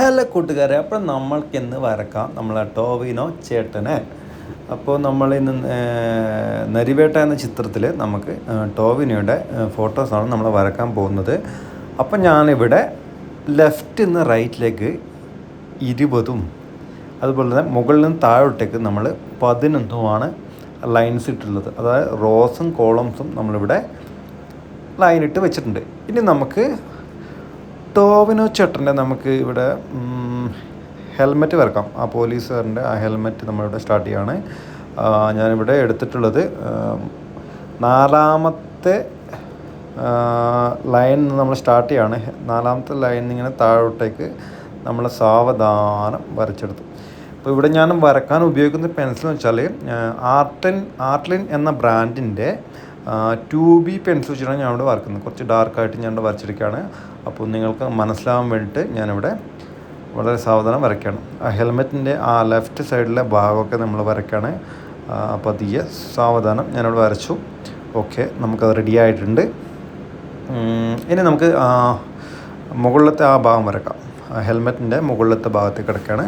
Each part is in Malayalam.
ഹലോ കൂട്ടുകാരെ, അപ്പോൾ നമ്മൾക്കിന്ന് വരക്കാം നമ്മളെ ടോവിനോ ചേട്ടനെ. അപ്പോൾ നമ്മളിന്ന് നരിവേട്ട എന്ന ചിത്രത്തിൽ നമുക്ക് ടോവിനോയുടെ ഫോട്ടോസാണ് നമ്മൾ വരക്കാൻ പോകുന്നത്. അപ്പം ഞാനിവിടെ ലെഫ്റ്റിൽ നിന്ന് റൈറ്റിലേക്ക് 20ഉം അതുപോലെ തന്നെ മുകളിൽ നിന്ന് താഴോട്ടേക്ക് നമ്മൾ 11ഉമാണ് ലൈൻസ് ഇട്ടുള്ളത്. അതായത് റോസും കോളംസും നമ്മളിവിടെ ലൈനിട്ട് വെച്ചിട്ടുണ്ട്. ഇനി നമുക്ക് ടോവിനോ ചേട്ടൻ്റെ നമുക്ക് ഇവിടെ ഹെൽമെറ്റ് വരക്കാം. ആ പോലീസുകാരൻ്റെ ആ ഹെൽമെറ്റ് നമ്മളിവിടെ സ്റ്റാർട്ട് ചെയ്യാണ്. ഞാനിവിടെ എടുത്തിട്ടുള്ളത് 4ാമത്തെ ലൈൻ നമ്മൾ സ്റ്റാർട്ട് ചെയ്യാണ്. 4ാമത്തെ ലൈനിൽ ഇങ്ങനെ താഴോട്ടേക്ക് നമ്മൾ സാവധാനം വരച്ചെടുത്തു. അപ്പോൾ ഇവിടെ ഞാൻ വരക്കാൻ ഉപയോഗിക്കുന്ന പെൻസിൽ എന്ന് വെച്ചാൽ ആർട്ട്ലിൻ എന്ന ബ്രാൻഡിൻ്റെ 2B പെൻസിൽ വെച്ചിട്ടാണ് ഞാൻ ഇവിടെ വരക്കുന്നത്. കുറച്ച് ഡാർക്കായിട്ട് ഞാൻ ഇവിടെ വരച്ചെടുക്കുകയാണ്. അപ്പോൾ നിങ്ങൾക്ക് മനസ്സിലാവാൻ വേണ്ടിയിട്ട് ഞാനിവിടെ വളരെ സാവധാനം വരയ്ക്കുകയാണ്. ആ ഹെൽമെറ്റിൻ്റെ ആ ലെഫ്റ്റ് സൈഡിലെ ഭാഗമൊക്കെ നമ്മൾ വരയ്ക്കുകയാണ്. പതിയെ സാവധാനം ഞാനിവിടെ വരച്ചു. ഓക്കെ, നമുക്കത് റെഡി ആയിട്ടുണ്ട്. ഇനി നമുക്ക് മുകളിലത്തെ ആ ഭാഗം വരക്കാം. ഹെൽമെറ്റിൻ്റെ മുകളിലത്തെ ഭാഗത്തേക്ക് കിടക്കുകയാണ്.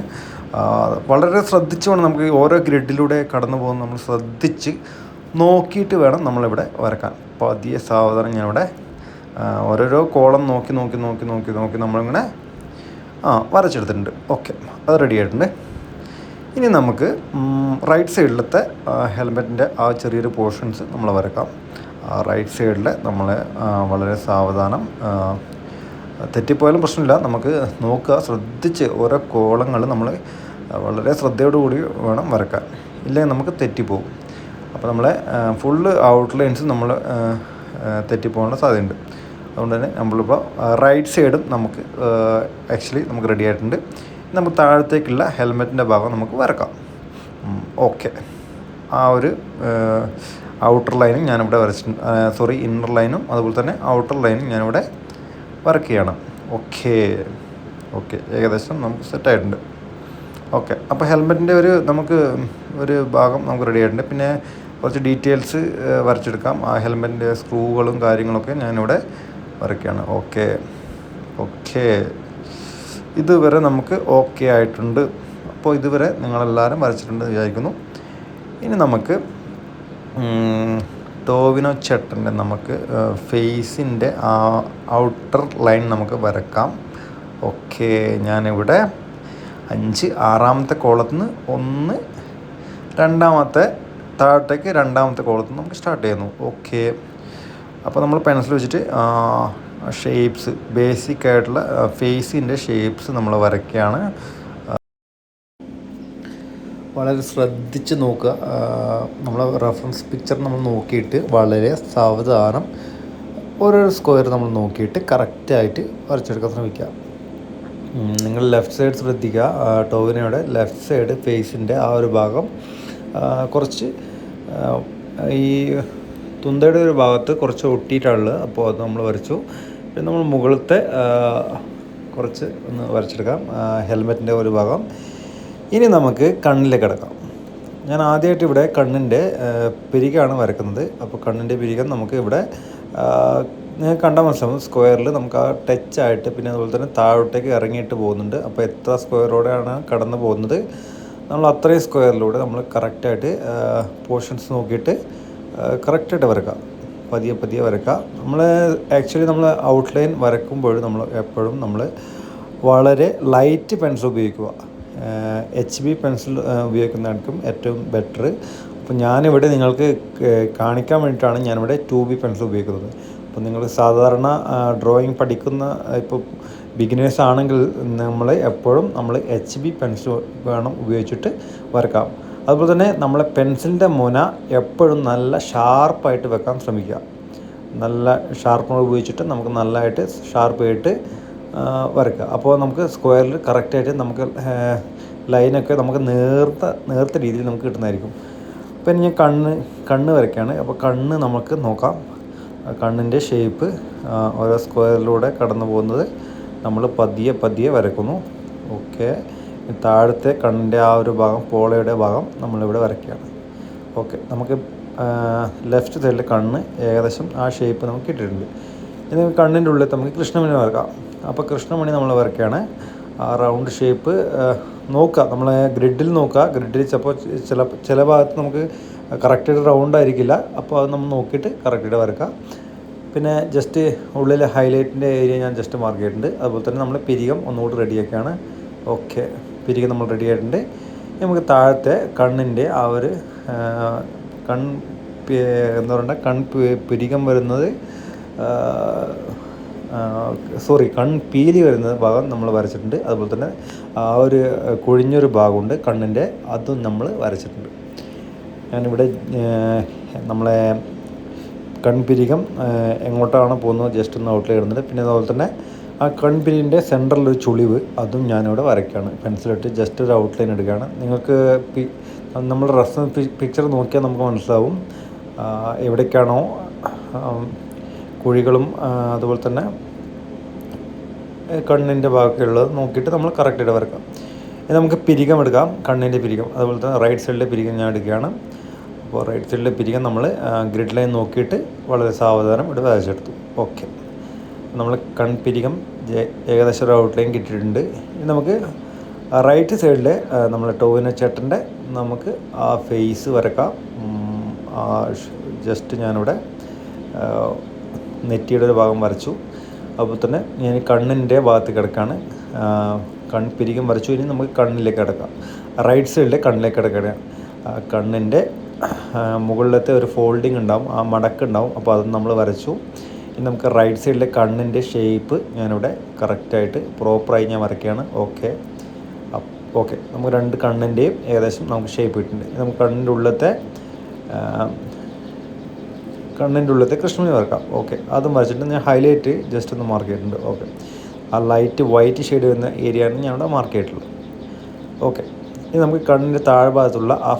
വളരെ ശ്രദ്ധിച്ച് വേണം നമുക്ക് ഓരോ ഗ്രിഡിലൂടെ കടന്നു പോകുന്ന നമ്മൾ ശ്രദ്ധിച്ച് നോക്കിയിട്ട് വേണം നമ്മളിവിടെ വരക്കാൻ. പതിയെ സാവധാനം ഞാനിവിടെ ഓരോരോ കോളം നോക്കി നമ്മളിങ്ങനെ വരച്ചെടുത്തിട്ടുണ്ട്. ഓക്കെ, അത് റെഡി ആയിട്ടുണ്ട്. ഇനി നമുക്ക് റൈറ്റ് സൈഡിലത്തെ ഹെൽമെറ്റിൻ്റെ ആ ചെറിയൊരു പോർഷൻസ് നമ്മൾ വരക്കാം. റൈറ്റ് സൈഡിൽ നമ്മൾ വളരെ സാവധാനം, തെറ്റിപ്പോയാലും പ്രശ്നമില്ല, നമുക്ക് നോക്കുക, ശ്രദ്ധിച്ച് ഓരോ കോളങ്ങൾ നമ്മൾ വളരെ ശ്രദ്ധയോടുകൂടി വേണം വരക്കാൻ, ഇല്ലെങ്കിൽ നമുക്ക് തെറ്റിപ്പോകും. അപ്പോൾ നമ്മളെ ഫുള്ള് ഔട്ട്ലൈൻസ് നമ്മൾ തെറ്റിപ്പോകാനുള്ള സാധ്യതയുണ്ട്. അതുകൊണ്ട് തന്നെ നമ്മളിപ്പോൾ റൈറ്റ് സൈഡും നമുക്ക് നമുക്ക് റെഡി ആയിട്ടുണ്ട്. നമുക്ക് താഴത്തേക്കുള്ള ഹെൽമെറ്റിൻ്റെ ഭാഗം നമുക്ക് വരക്കാം. ഓക്കെ, ആ ഒരു ഔട്ടർ ലൈനും ഞാനിവിടെ വരച്ചിട്ടുണ്ട്. ഇന്നർ ലൈനും അതുപോലെ തന്നെ ഔട്ടർ ലൈനും ഞാനിവിടെ വരയ്ക്കുകയാണ്. ഓക്കെ, ഏകദേശം നമുക്ക് സെറ്റായിട്ടുണ്ട്. ഓക്കെ, അപ്പോൾ ഹെൽമെറ്റിൻ്റെ നമുക്ക് ഒരു ഭാഗം നമുക്ക് റെഡി ആയിട്ടുണ്ട്. പിന്നെ കുറച്ച് ഡീറ്റെയിൽസ് വരച്ചെടുക്കാം. ആ ഹെൽമെറ്റിൻ്റെ സ്ക്രൂകളും കാര്യങ്ങളൊക്കെ ഞാനിവിടെ വരയ്ക്കുകയാണ്. ഓക്കെ, ഇതുവരെ നമുക്ക് ഓക്കെ ആയിട്ടുണ്ട്. അപ്പോൾ ഇതുവരെ നിങ്ങളെല്ലാവരും വരച്ചിട്ടുണ്ട് വിചാരിക്കുന്നു. ഇനി നമുക്ക് ടോവിനോ ചേട്ടൻ്റെ നമുക്ക് ഫേസിൻ്റെ ആ ഔട്ടർ ലൈൻ നമുക്ക് വരക്കാം. ഓക്കെ, ഞാനിവിടെ 5 6ാമത്തെ കോളത്തിൽ നിന്ന് 1 2ാമത്തെ താഴോട്ടേക്ക് 2ാമത്തെ കോളത്തിൽ നിന്ന് നമുക്ക് സ്റ്റാർട്ട് ചെയ്യുന്നു. ഓക്കെ, അപ്പോൾ നമ്മൾ പെൻസിൽ വെച്ചിട്ട് ഷേപ്സ്, ബേസിക് ആയിട്ടുള്ള ഫേസിൻ്റെ ഷേപ്സ് നമ്മൾ വരയ്ക്കുകയാണ്. വളരെ ശ്രദ്ധിച്ച് നോക്കുക. നമ്മൾ റെഫറൻസ് പിക്ചർ നമ്മൾ നോക്കിയിട്ട് വളരെ സാവധാനം ഓരോ സ്ക്വയർ നമ്മൾ നോക്കിയിട്ട് കറക്റ്റായിട്ട് വരച്ചെടുക്കാൻ ശ്രമിക്കുക. നിങ്ങൾ ലെഫ്റ്റ് സൈഡ് ശ്രദ്ധിക്കുക. ടോവിനോയുടെ ലെഫ്റ്റ് സൈഡ് ഫേസിൻ്റെ ആ ഒരു ഭാഗം കുറച്ച് ഈ തുന്തയുടെ ഒരു ഭാഗത്ത് കുറച്ച് ഒട്ടിയിട്ടുള്ളത്. അപ്പോൾ അത് നമ്മൾ വരച്ചു. പിന്നെ നമ്മൾ മുകളിലത്തെ കുറച്ച് ഒന്ന് വരച്ചെടുക്കാം, ഹെൽമെറ്റിൻ്റെ ഒരു ഭാഗം. ഇനി നമുക്ക് കണ്ണിലേക്ക് കിടക്കാം. ഞാൻ ആദ്യമായിട്ട് ഇവിടെ കണ്ണിൻ്റെ പിരികാണ് വരക്കുന്നത്. അപ്പോൾ കണ്ണിൻ്റെ പിരികം നമുക്ക് ഇവിടെ നിങ്ങൾക്ക് കണ്ടാൽ മനസ്സിലാവും. സ്ക്വയറിൽ നമുക്ക് ആ ടച്ചായിട്ട് പിന്നെ അതുപോലെ തന്നെ താഴോട്ടേക്ക് ഇറങ്ങിയിട്ട് പോകുന്നുണ്ട്. അപ്പോൾ എത്ര സ്ക്വയറോടെയാണ് കടന്നു പോകുന്നത്, നമ്മൾ അത്രയും സ്ക്വയറിലൂടെ നമ്മൾ കറക്റ്റായിട്ട് പോർഷൻസ് നോക്കിയിട്ട് കറക്റ്റായിട്ട് വരക്കാം. പതിയെ വരക്കുക. ആക്ച്വലി നമ്മൾ ഔട്ട്ലൈൻ വരക്കുമ്പോൾ നമ്മൾ എപ്പോഴും വളരെ ലൈറ്റ് പെൻസിൽ ഉപയോഗിക്കുക. HB പെൻസിൽ ഉപയോഗിക്കുന്നതായിരിക്കും ഏറ്റവും ബെറ്റർ. അപ്പോൾ ഞാനിവിടെ നിങ്ങൾക്ക് കാണിക്കാൻ വേണ്ടിയിട്ടാണ് ഞാനിവിടെ 2B പെൻസിൽ ഉപയോഗിക്കുന്നത്. അപ്പോൾ നിങ്ങൾ സാധാരണ ഡ്രോയിങ് പഠിക്കുന്ന ഇപ്പോൾ ബിഗിനേഴ്സ് ആണെങ്കിൽ എപ്പോഴും HB പെൻസിൽ വേണം ഉപയോഗിച്ചിട്ട് വരക്കാം. അതുപോലെ തന്നെ നമ്മളെ പെൻസിലിൻ്റെ മുന എപ്പോഴും നല്ല ഷാർപ്പായിട്ട് വെക്കാൻ ശ്രമിക്കുക. നല്ല ഷാർപ്പണർ ഉപയോഗിച്ചിട്ട് നമുക്ക് നല്ലതായിട്ട് ഷാർപ്പായിട്ട് വരക്കുക. അപ്പോൾ നമുക്ക് സ്ക്വയറിൽ കറക്റ്റായിട്ട് നമുക്ക് ലൈനൊക്കെ നമുക്ക് നേർത്ത രീതിയിൽ നമുക്ക് കിട്ടുന്നതായിരിക്കും. അപ്പോൾ ഇനി കണ്ണ് വരയ്ക്കുകയാണ്. അപ്പോൾ കണ്ണ് നമുക്ക് നോക്കാം. കണ്ണിൻ്റെ ഷേപ്പ് ഓരോ സ്ക്വയറിലൂടെ കടന്നു പോകുന്നത് നമ്മൾ പതിയെ വരക്കുന്നു. ഓക്കെ, താഴത്തെ കണ്ണിൻ്റെ ആ ഒരു ഭാഗം, പോളയുടെ ഭാഗം നമ്മളിവിടെ വരയ്ക്കുകയാണ്. ഓക്കെ, നമുക്ക് ലെഫ്റ്റ് സൈഡിൽ കണ്ണ് ഏകദേശം ആ ഷേപ്പ് നമുക്ക് കിട്ടിയിട്ടുണ്ട്. ഇനി കണ്ണിൻ്റെ ഉള്ളിൽ നമുക്ക് കൃഷ്ണമണി വരക്കാം. അപ്പോൾ കൃഷ്ണമണി നമ്മൾ വരയ്ക്കുകയാണ്. ആ റൗണ്ട് ഷേപ്പ് നോക്കുക, നമ്മളെ ഗ്രിഡിൽ നോക്കുക. ഗ്രിഡിൽ ചിലപ്പോൾ ചില ഭാഗത്ത് നമുക്ക് കറക്റ്റായിട്ട് റൗണ്ട് ആയിരിക്കില്ല. അപ്പോൾ അത് നമ്മൾ നോക്കിയിട്ട് കറക്റ്റായിട്ട് വരക്കുക. പിന്നെ ജസ്റ്റ് ഉള്ളിൽ ഹൈലൈറ്റിൻ്റെ ഏരിയ ഞാൻ ജസ്റ്റ് മാർക്ക് ചെയ്തിട്ടുണ്ട്. അതുപോലെ തന്നെ നമ്മൾ പിരികം ഒന്നുകൂടി റെഡിയാക്കിയാണ്. ഓക്കെ, പിരികം നമ്മൾ റെഡി ആയിട്ടുണ്ട്. നമുക്ക് താഴത്തെ കണ്ണിൻ്റെ ആ ഒരു എന്താ പറയുക, പിരികം വരുന്നത് കൺപീലി വരുന്ന ഭാഗം നമ്മൾ വരച്ചിട്ടുണ്ട്. അതുപോലെ തന്നെ ആ ഒരു കുഴിഞ്ഞൊരു ഭാഗമുണ്ട് കണ്ണിൻ്റെ, അതും നമ്മൾ വരച്ചിട്ടുണ്ട്. ഞാനിവിടെ നമ്മളെ കൺപിരികം എങ്ങോട്ടാണ് പോകുന്നത് ജസ്റ്റ് ഒന്ന് ഔട്ട്ലൈൻ ഇടുന്നുണ്ട്. പിന്നെ അതുപോലെ തന്നെ ആ കൺപിരിൻ്റെ സെൻറ്ററിലൊരു ചുളിവ്, അതും ഞാനിവിടെ വരയ്ക്കുകയാണ്. പെൻസിലിട്ട് ജസ്റ്റ് ഒരു ഔട്ട്ലൈൻ എടുക്കുകയാണ്. നിങ്ങൾക്ക് നമ്മുടെ റെഫറൻസ് പിക്ചർ നോക്കിയാൽ നമുക്ക് മനസ്സിലാവും എവിടേക്കാണോ കുഴികളും അതുപോലെ തന്നെ കണ്ണിൻ്റെ ഭാഗമൊക്കെ ഉള്ളത് നോക്കിയിട്ട് നമ്മൾ കറക്റ്റായിട്ട് വരക്കാം. ഇനി നമുക്ക് പിരികം എടുക്കാം, കണ്ണിൻ്റെ പിരികം. അതുപോലെ തന്നെ റൈറ്റ് സൈഡിലെ പിരികം ഞാൻ എടുക്കുകയാണ്. അപ്പോൾ റൈറ്റ് സൈഡിലെ പിരികം നമ്മൾ ഗ്രിഡ് ലൈൻ നോക്കിയിട്ട് വളരെ സാവധാനം ഇവിടെ വരച്ചെടുത്തു. ഓക്കെ, നമ്മൾ കൺപിരികം ഏകദേശം ഒരു ഔട്ട്ലൈൻ കിട്ടിയിട്ടുണ്ട്. ഇനി നമുക്ക് റൈറ്റ് സൈഡിൽ നമ്മൾ ടോവിനോ ചേട്ടൻ്റെ നമുക്ക് ആ ഫേസ് വരക്കാം. ജസ്റ്റ് ഞാനിവിടെ നെറ്റിയുടെ ഒരു ഭാഗം വരച്ചു. അപ്പോൾ തന്നെ ഞാൻ കണ്ണിൻ്റെ ഭാഗത്ത് കിടക്കാണ്. കൺപിരികം വരച്ചു. ഇനി നമുക്ക് കണ്ണിലേക്ക് കിടക്കാം. റൈറ്റ് സൈഡിലെ കണ്ണിലേക്ക് കിടക്കുകയാണ്. കണ്ണിൻ്റെ മുകളിലത്തെ ഒരു ഫോൾഡിങ് ഉണ്ടാവും, ആ മടക്കുണ്ടാവും. അപ്പോൾ അത് നമ്മൾ വരച്ചു. ഇനി നമുക്ക് റൈറ്റ് സൈഡിലെ കണ്ണിൻ്റെ ഷേപ്പ് ഞാനിവിടെ കറക്റ്റായിട്ട് പ്രോപ്പറായി ഞാൻ വരയ്ക്കുകയാണ്. ഓക്കെ, നമുക്ക് രണ്ട് കണ്ണിൻ്റെയും ഏകദേശം നമുക്ക് ഷേപ്പ് കിട്ടുന്നുണ്ട്. നമുക്ക് കണ്ണിൻ്റെ ഉള്ളിലത്തെ കൃഷ്ണമണി വരക്കാം. ഓക്കെ, അതും വരച്ചിട്ട് ഞാൻ ഹൈലൈറ്റ് ജസ്റ്റ് ഒന്ന് മാർക്ക് ചെയ്തിട്ടുണ്ട്. ഓക്കെ, ആ ലൈറ്റ് വൈറ്റ് ഷെയ്ഡ് വരുന്ന ഏരിയയാണ് ഞാനിവിടെ മാർക്ക് ചെയ്തിട്ടുള്ളത്. ഓക്കെ, ഇനി നമുക്ക് കണ്ണിൻ്റെ താഴ്ഭാഗത്തുള്ള ആ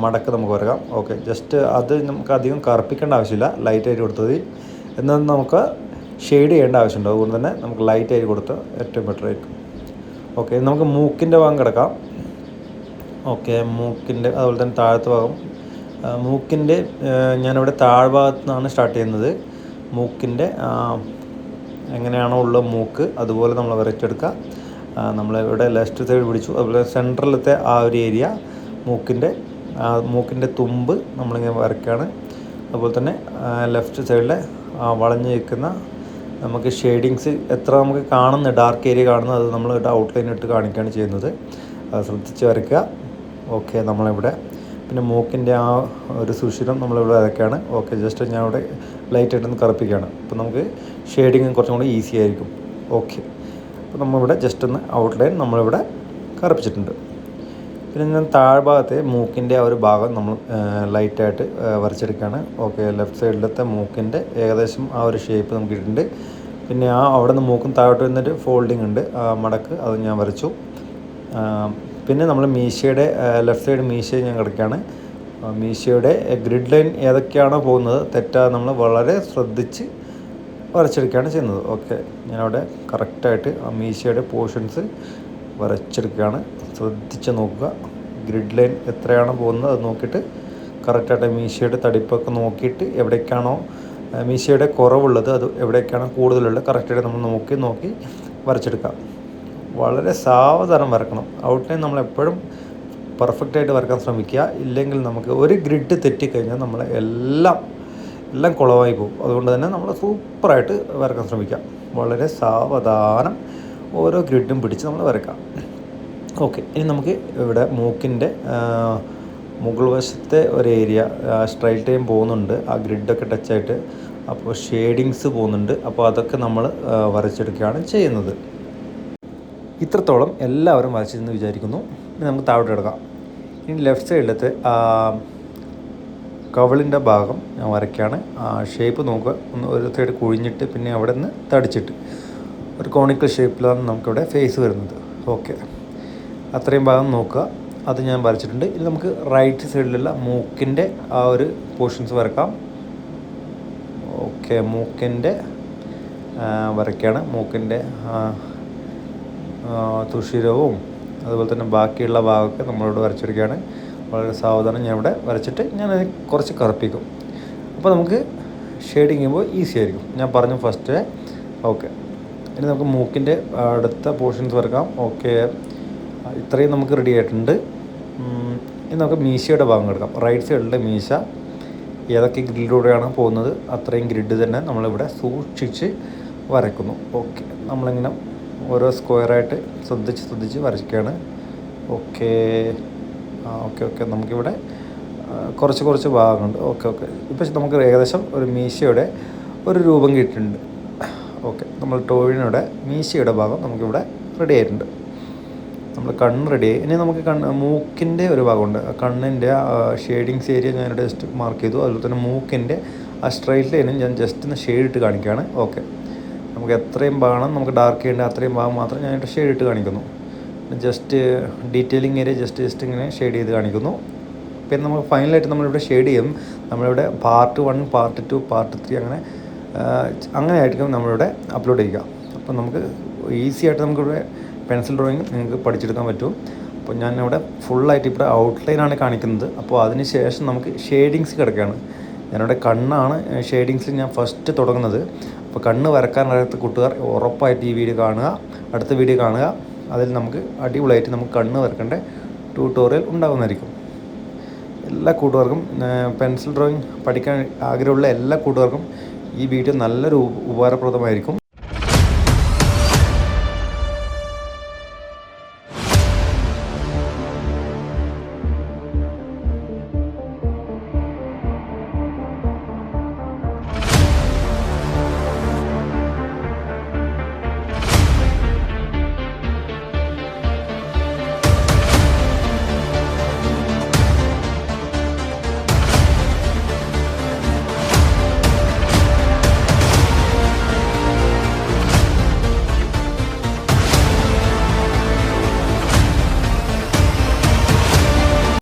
മടക്ക് നമുക്ക് വരക്കാം. ഓക്കെ, ജസ്റ്റ് അത് നമുക്ക് അധികം കറുപ്പിക്കേണ്ട ആവശ്യമില്ല, ലൈറ്റായിട്ട് കൊടുത്തത്. എന്നാൽ നമുക്ക് ഷെയ്ഡ് ചെയ്യേണ്ട ആവശ്യമുണ്ട്. അതുകൊണ്ട് തന്നെ നമുക്ക് ലൈറ്റായിട്ട് കൊടുത്താൽ ഏറ്റവും ബെറ്റർ ആയിരിക്കും. ഓക്കെ, നമുക്ക് മൂക്കിൻ്റെ ഭാഗം കിടക്കാം. ഓക്കെ, മൂക്കിൻ്റെ അതുപോലെ തന്നെ താഴത്തെ ഭാഗം. മൂക്കിൻ്റെ ഞാനിവിടെ താഴ്ഭാഗത്തു നിന്നാണ് സ്റ്റാർട്ട് ചെയ്യുന്നത്. മൂക്കിൻ്റെ എങ്ങനെയാണോ ഉള്ള മൂക്ക് അതുപോലെ നമ്മൾ വരച്ചെടുക്കുക. നമ്മളിവിടെ ലെഫ്റ്റ് സൈഡ് പിടിച്ചു. അതുപോലെ സെൻട്രലത്തെ ആ ഒരു ഏരിയ മൂക്കിൻ്റെ തുമ്പ് നമ്മളിങ്ങനെ വരയ്ക്കുകയാണ്. അതുപോലെ തന്നെ ലെഫ്റ്റ് സൈഡിലെ വളഞ്ഞു നിൽക്കുന്ന നമുക്ക് ഷെയ്ഡിങ്സ് എത്ര നമുക്ക് കാണുന്ന ഡാർക്ക് ഏരിയ കാണുന്നത് അത് നമ്മൾ ഔട്ട്ലൈൻ ഇട്ട് കാണിക്കുകയാണ് ചെയ്യുന്നത്. അത് ശ്രദ്ധിച്ച് വരയ്ക്കുക. ഓക്കെ, നമ്മളിവിടെ പിന്നെ മൂക്കിൻ്റെ ആ ഒരു സുഷിരം നമ്മളിവിടെ വരയ്ക്കുകയാണ്. ഓക്കെ, ജസ്റ്റ് ഞാൻ ഇവിടെ ലൈറ്റായിട്ടൊന്ന് കറുപ്പിക്കുകയാണ്. അപ്പോൾ നമുക്ക് ഷെയ്ഡിങ് കുറച്ചും കൂടി ഈസി ആയിരിക്കും. ഓക്കെ, അപ്പോൾ നമ്മളിവിടെ ജസ്റ്റ് ഒന്ന് ഔട്ട്ലൈൻ നമ്മളിവിടെ കറുപ്പിച്ചിട്ടുണ്ട്. പിന്നെ ഞാൻ താഴ്ഭാഗത്തെ മൂക്കിൻ്റെ ആ ഒരു ഭാഗം നമ്മൾ ലൈറ്റായിട്ട് വരച്ചെടുക്കുകയാണ്. ഓക്കെ, ലെഫ്റ്റ് സൈഡിലത്തെ മൂക്കിൻ്റെ ഏകദേശം ആ ഒരു ഷേപ്പ് നമുക്ക് ഇട്ടിട്ടുണ്ട്. പിന്നെ അവിടെ നിന്ന് മൂക്കും താഴോട്ട് വരുന്നൊരു ഫോൾഡിങ് ഉണ്ട്, മടക്ക്, അത് ഞാൻ വരച്ചു. പിന്നെ നമ്മൾ മീശയുടെ ലെഫ്റ്റ് സൈഡ് മീശയെ ഞാൻ കിടക്കുകയാണ്. മീശയുടെ ഗ്രിഡ് ലൈൻ ഏതൊക്കെയാണോ പോകുന്നത് തെറ്റാതെ നമ്മൾ വളരെ ശ്രദ്ധിച്ച് വരച്ചെടുക്കുകയാണ് ചെയ്യുന്നത്. ഓക്കെ, ഞാനവിടെ കറക്റ്റായിട്ട് ആ മീശയുടെ പോർഷൻസ് വരച്ചെടുക്കുകയാണ്. ശ്രദ്ധിച്ച് നോക്കുക, ഗ്രിഡ് ലൈൻ എത്രയാണോ പോകുന്നത് അത് നോക്കിയിട്ട് കറക്റ്റായിട്ട് മീശയുടെ തടിപ്പൊക്കെ നോക്കിയിട്ട് എവിടേക്കാണോ മീശയുടെ കുറവുള്ളത് അത് എവിടേക്കാണോ കൂടുതലുള്ളത് കറക്റ്റായിട്ട് നമ്മൾ നോക്കി വരച്ചെടുക്കാം. വളരെ സാവധാനം വരക്കണം. ഔട്ട്ലൈൻ നമ്മളെപ്പോഴും പെർഫെക്റ്റായിട്ട് വരക്കാൻ ശ്രമിക്കുക. ഇല്ലെങ്കിൽ നമുക്ക് ഒരു ഗ്രിഡ് തെറ്റിക്കഴിഞ്ഞാൽ നമ്മൾ എല്ലാം കുളമായി പോകും. അതുകൊണ്ട് തന്നെ നമ്മൾ സൂപ്പറായിട്ട് വരക്കാൻ ശ്രമിക്കാം. വളരെ സാവധാനം ഓരോ ഗ്രിഡും പിടിച്ച് നമ്മൾ വരക്കാം. ഓക്കെ, ഇനി നമുക്ക് ഇവിടെ മൂക്കിൻ്റെ മുകൾ വശത്തെ ഒരു ഏരിയ സ്ട്രൈറ്റ് ലൈൻ പോകുന്നുണ്ട്, ആ ഗ്രിഡൊക്കെ ടച്ചായിട്ട്. അപ്പോൾ ഷെയ്ഡിങ്സ് പോകുന്നുണ്ട്. അപ്പോൾ അതൊക്കെ നമ്മൾ വരച്ചെടുക്കുകയാണ് ചെയ്യുന്നത്. ഇത്രത്തോളം എല്ലാവരും വരച്ചിരുന്ന് വിചാരിക്കുന്നു. ഇനി നമുക്ക് താഴോട്ട് കിടക്കാം. ഇനി ലെഫ്റ്റ് സൈഡിലത്തെ കവിളിൻ്റെ ഭാഗം ഞാൻ വരയ്ക്കുകയാണ്. ഷേപ്പ് നോക്കുക, ഒരു സൈഡ് കുഴിഞ്ഞിട്ട് പിന്നെ അവിടെ നിന്ന് തടിച്ചിട്ട് ഒരു കോണിക്കൽ ഷേപ്പിലാണ് നമുക്കിവിടെ ഫേസ് വരുന്നത്. ഓക്കെ, അത്രയും ഭാഗം നോക്കുക, അത് ഞാൻ വരച്ചിട്ടുണ്ട്. ഇനി നമുക്ക് റൈറ്റ് സൈഡിലുള്ള മൂക്കിൻ്റെ ആ ഒരു പോർഷൻസ് വരക്കാം. ഓക്കെ, മൂക്കിൻ്റെ വരയ്ക്കുകയാണ്. മൂക്കിൻ്റെ തുഷിരവും അതുപോലെ തന്നെ ബാക്കിയുള്ള ഭാഗമൊക്കെ നമ്മളിവിടെ വരച്ചെടുക്കുകയാണ്. വളരെ സാവധാനം ഞാൻ ഇവിടെ വരച്ചിട്ട് ഞാൻ കുറച്ച് കറുപ്പിക്കും. അപ്പോൾ നമുക്ക് ഷെയ്ഡിങ് ചെയ്യുമ്പോൾ ഈസി ആയിരിക്കും. ഞാൻ പറഞ്ഞു ഫസ്റ്റ്. ഓക്കെ, ഇനി നമുക്ക് മൂക്കിൻ്റെ അടുത്ത പോർഷൻസ് വരക്കാം. ഓക്കെ, ഇത്രയും നമുക്ക് റെഡി ആയിട്ടുണ്ട്. ഇനി നമുക്ക് മീശയുടെ ഭാഗം എടുക്കാം. റൈറ്റ് സൈഡിലെ മീശ ഏതൊക്കെ ഗ്രിഡിലൂടെയാണ് പോകുന്നത് അത്രയും ഗ്രിഡ് തന്നെ നമ്മളിവിടെ സൂക്ഷിച്ച് വരയ്ക്കുന്നു. ഓക്കെ, നമ്മളിങ്ങനെ ഓരോ സ്ക്വയറായിട്ട് ശ്രദ്ധിച്ച് വരയ്ക്കുകയാണ്. ഓക്കെ ഓക്കെ നമുക്കിവിടെ കുറച്ച് ഭാഗമുണ്ട്. ഓക്കെ ഇപ്പോൾ നമുക്ക് ഏകദേശം ഒരു മീശയുടെ ഒരു രൂപം കിട്ടിയിട്ടുണ്ട്. ഓക്കെ, നമ്മൾ ടോയിനോടെ മീശയുടെ ഭാഗം നമുക്കിവിടെ റെഡി ആയിട്ടുണ്ട്. നമ്മൾ കണ്ണ് റെഡിയായി. ഇനി നമുക്ക് മൂക്കിൻ്റെ ഒരു ഭാഗമുണ്ട്. കണ്ണിൻ്റെ ഷെയ്ഡിങ്സ് ഏരിയ ഞാനിവിടെ ജസ്റ്റ് മാർക്ക് ചെയ്തു. അതുപോലെ തന്നെ മൂക്കിൻ്റെ ആ സ്ട്രൈറ്റ് ലൈനും ഞാൻ ജസ്റ്റ് ഒന്ന് ഷെയ്ഡ് ഇട്ട് കാണിക്കുകയാണ്. ഓക്കെ, നമുക്ക് എത്രയും ഭാഗം നമുക്ക് ഡാർക്ക് ചെയ്യേണ്ട അത്രയും ഭാഗം മാത്രം ഞാനിവിടെ ഷെയ്ഡ് ഇട്ട് കാണിക്കുന്നു. ജസ്റ്റ് ഡീറ്റെയിലിംഗ് ഏരിയ ജസ്റ്റ് ഇങ്ങനെ ഷെയ്ഡ് ചെയ്ത് കാണിക്കുന്നു. പിന്നെ നമുക്ക് ഫൈനലായിട്ട് നമ്മളിവിടെ ഷെയ്ഡ് ചെയ്യും. നമ്മളിവിടെ പാർട്ട് 1, പാർട്ട് 2, പാർട്ട് 3 അങ്ങനെ ആയിരിക്കും നമ്മളിവിടെ അപ്ലോഡ് ചെയ്യുക. അപ്പോൾ നമുക്ക് ഈസി ആയിട്ട് നമുക്കിവിടെ പെൻസിൽ ഡ്രോയിങ് നിങ്ങൾക്ക് പഠിച്ചെടുക്കാൻ പറ്റും. അപ്പോൾ ഞാനിവിടെ ഫുള്ളായിട്ട് ഇവിടെ ഔട്ട്ലൈനാണ് കാണിക്കുന്നത്. അപ്പോൾ അതിന് ശേഷം നമുക്ക് ഷെയ്ഡിങ്സ് കിടക്കുകയാണ്. ഞാനിവിടെ കണ്ണാണ് ഷെയ്ഡിങ്സിൽ ഞാൻ ഫസ്റ്റ് തുടങ്ങുന്നത്. അപ്പോൾ കണ്ണ് വരക്കാനറിയാത്ത കൂട്ടുകാർ ഉറപ്പായിട്ട് ഈ വീഡിയോ കാണുക, അടുത്ത വീഡിയോ കാണുക. അതിൽ നമുക്ക് അടിപൊളിയായിട്ട് നമുക്ക് കണ്ണ് വരക്കേണ്ട ട്യൂട്ടോറിയൽ ഉണ്ടാകുന്നതായിരിക്കും. എല്ലാ കൂട്ടുകാർക്കും പെൻസിൽ ഡ്രോയിങ് പഠിക്കാൻ ആഗ്രഹമുള്ള എല്ലാ കൂട്ടുകാർക്കും ഈ വീഡിയോ നല്ലൊരു ഉപകാരപ്രദമായിരിക്കും.